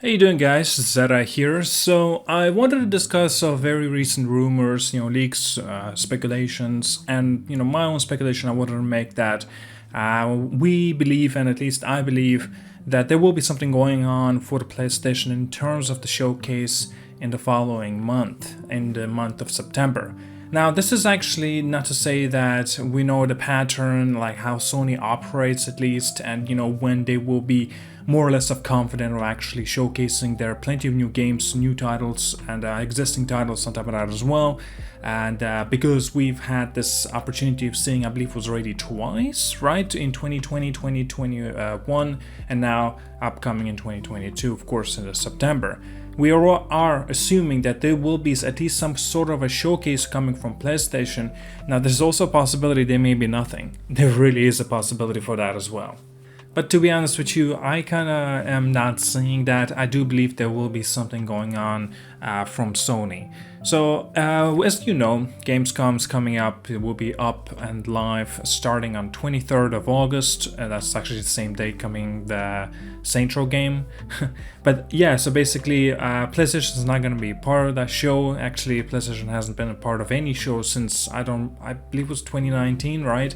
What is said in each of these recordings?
How you doing, guys? ZedEye here. So I wanted to discuss very recent rumors, leaks, speculations, and my own speculation. I wanted to make that we believe, and at least I believe, that there will be something going on for the PlayStation in terms of the showcase in the following month, in the month of September. Now, this is actually not to say that we know the pattern, like how Sony operates at least, and when they will be more or less of confident of actually showcasing their plenty of new games, new titles, and existing titles on top of that as well. And because we've had this opportunity of seeing, I believe it was already twice, right, in 2020, 2021, and now upcoming in 2022, of course, in September. We are assuming that there will be at least some sort of a showcase coming from PlayStation. Now, there's also a possibility there may be nothing. There really is a possibility for that as well. But to be honest with you, I kind of am not saying that. I do believe there will be something going on from Sony. So, as you know, Gamescom's coming up. It will be up and live starting on 23rd of August. That's actually the same day coming the Saints Row game. But yeah, so basically, PlayStation is not going to be part of that show. Actually, PlayStation hasn't been a part of any show since, I believe it was 2019, right?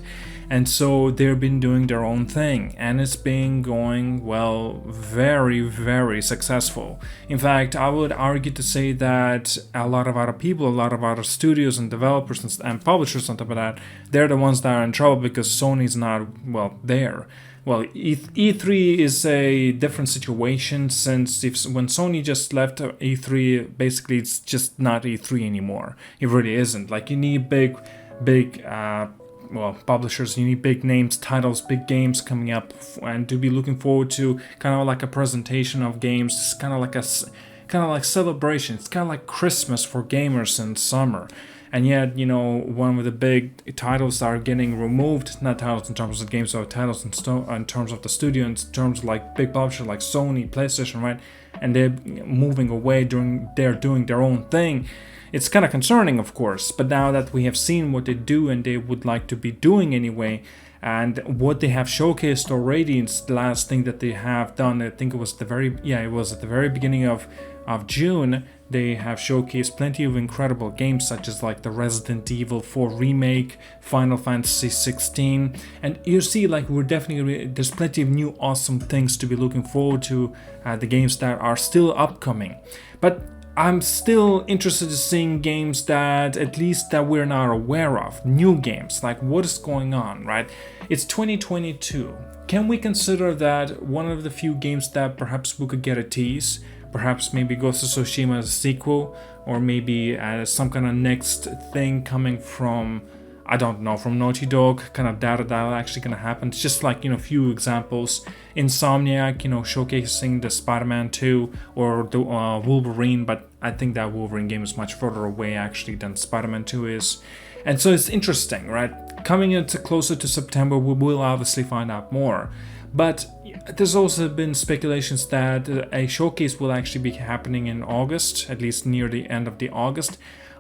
And so they've been doing their own thing, and it's been going, well, very, very successful. In fact, I would argue to say that a lot of other people, a lot of other studios and developers and publishers on top of that, they're the ones that are in trouble because Sony's not, well, there. Well, E3 is a different situation since when Sony just left E3, basically it's just not E3 anymore. It really isn't. Like, you need big publishers, you need big names, titles, big games coming up, and to be looking forward to kind of like a presentation of games. It's kind of like celebration. It's kind of like Christmas for gamers in summer. And yet, one of the big titles that are getting removed, not titles in terms of games, but titles in terms of the studio, in terms of like big publishers like Sony, PlayStation, right? And they're moving away, they're doing their own thing. It's kind of concerning, of course, but now that we have seen what they do and they would like to be doing anyway, and what they have showcased already, it's the last thing that they have done. I think it was at the very beginning of June. They have showcased plenty of incredible games such as like the Resident Evil 4 remake, Final Fantasy 16, and you see, like, there's plenty of new awesome things to be looking forward to, the games that are still upcoming. But I'm still interested in seeing games that at least that we're not aware of, new games, like what is going on, right? It's 2022. Can we consider that one of the few games that perhaps we could get a tease? Perhaps maybe Ghost of Tsushima as a sequel, or maybe some kind of next thing coming from, I don't know, from Naughty Dog, kind of that actually gonna happen. It's just like, a few examples. Insomniac, showcasing the Spider-Man 2 or the Wolverine, but I think that Wolverine game is much further away actually than Spider-Man 2 is. And so it's interesting, right? Coming into closer to September, we will obviously find out more. But there's also been speculations that a showcase will actually be happening in August, at least near the end of the August.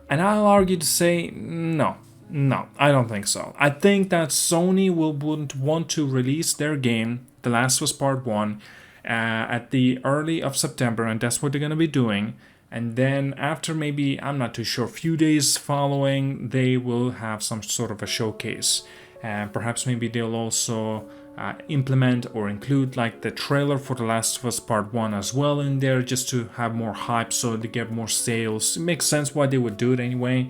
And I'll argue to say no, I don't think so. I think that Sony wouldn't want to release their game, The Last of Us Part 1, at the early of September, and that's what they're going to be doing. And then after maybe, I'm not too sure, a few days following, they will have some sort of a showcase. And perhaps maybe they'll also implement or include like the trailer for The Last of Us Part 1 as well in there, just to have more hype so they get more sales. It makes sense why they would do it anyway.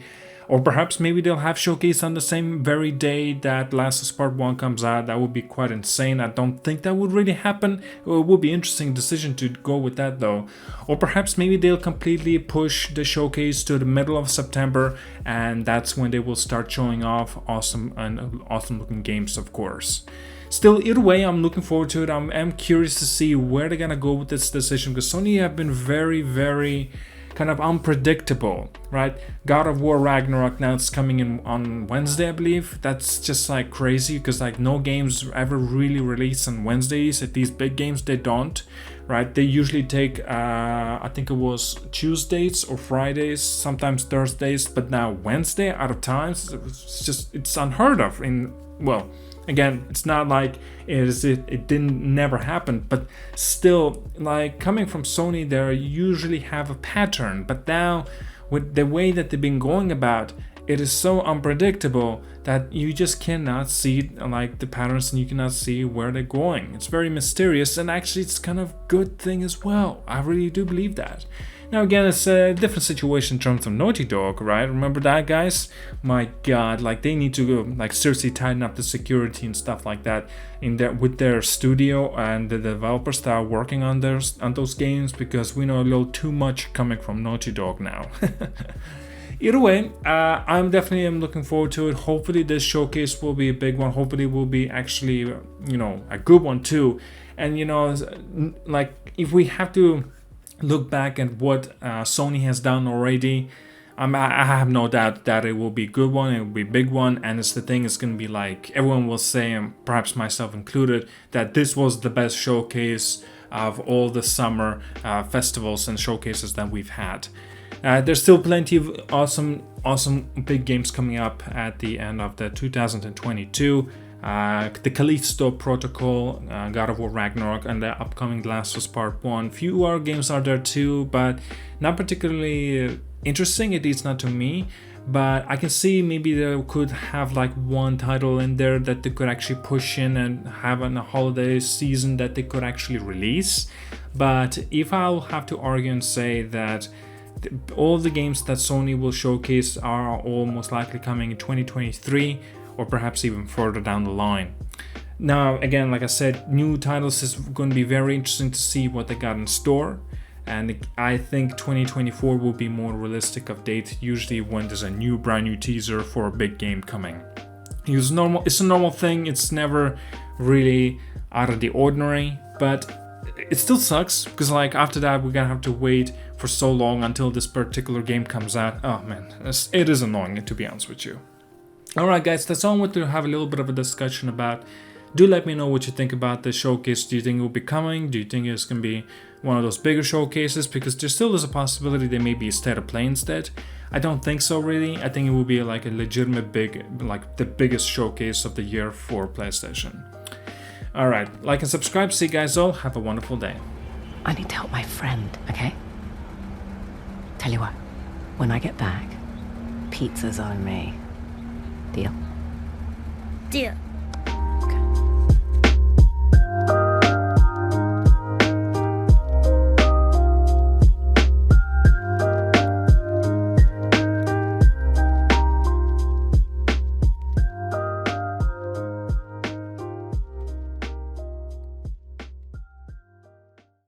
Or perhaps maybe they'll have showcase on the same very day that Last of Us Part 1 comes out. That would be quite insane. I don't think that would really happen. It would be an interesting decision to go with that though. Or perhaps maybe they'll completely push the showcase to the middle of September, and that's when they will start showing off awesome looking games, of course. Still, either way, I'm looking forward to it. I'm curious to see where they're gonna go with this decision, because Sony have been very, very kind of unpredictable, right? God of War Ragnarok, now it's coming in on Wednesday, I believe. That's just like crazy, because like no games ever really release on Wednesdays. At these big games, they don't, right? They usually take, I think it was Tuesdays or Fridays, sometimes Thursdays, but now Wednesday out of times, it's unheard of in, well, Again, it's not like it didn't never happen, but still, like, coming from Sony, they usually have a pattern. But now, with the way that they've been going about, it is so unpredictable that you just cannot see like the patterns, and you cannot see where they're going. It's very mysterious, and actually it's kind of good thing as well. I really do believe that. Now again, it's a different situation in terms of Naughty Dog, right? Remember that, guys? My god, like they need to go, like, seriously tighten up the security and stuff like that in their with their studio and the developers that are working on those games, because we know a little too much coming from Naughty Dog now. Either way, I'm definitely looking forward to it. Hopefully this showcase will be a big one. Hopefully it will be actually, you know, a good one too. And you know, like, if we have to look back at what Sony has done already, I have no doubt that it will be a good one, it will be a big one, and it's going to be like, everyone will say, and perhaps myself included, that this was the best showcase of all the summer festivals and showcases that we've had. There's still plenty of awesome big games coming up at the end of the 2022. The Callisto Protocol, God of War Ragnarok, and the upcoming Last of Us Part 1. Few other games are there too, but not particularly interesting, at least not to me. But I can see maybe they could have like one title in there that they could actually push in and have in a holiday season that they could actually release. But if I'll have to argue and say that all the games that Sony will showcase are all most likely coming in 2023, or perhaps even further down the line. Now, again, like I said, new titles is going to be very interesting to see what they got in store. And I think 2024 will be more realistic of date, usually when there's a brand new teaser for a big game coming. It's a normal thing, it's never really out of the ordinary, but it still sucks, because like after that we're gonna have to wait for so long until this particular game comes out. Oh man, it is annoying, to be honest with you. Alright guys, that's all I want to have a little bit of a discussion about. Do let me know what you think about this showcase. Do you think it will be coming? Do you think it's going to be one of those bigger showcases? Because there still is a possibility there may be a State of Play instead. I don't think so really. I think it will be like a legitimate big, like the biggest showcase of the year for PlayStation. Alright, like and subscribe. See you guys all. Have a wonderful day. I need to help my friend, okay? Tell you what, when I get back, pizza's on me. Deal? Deal.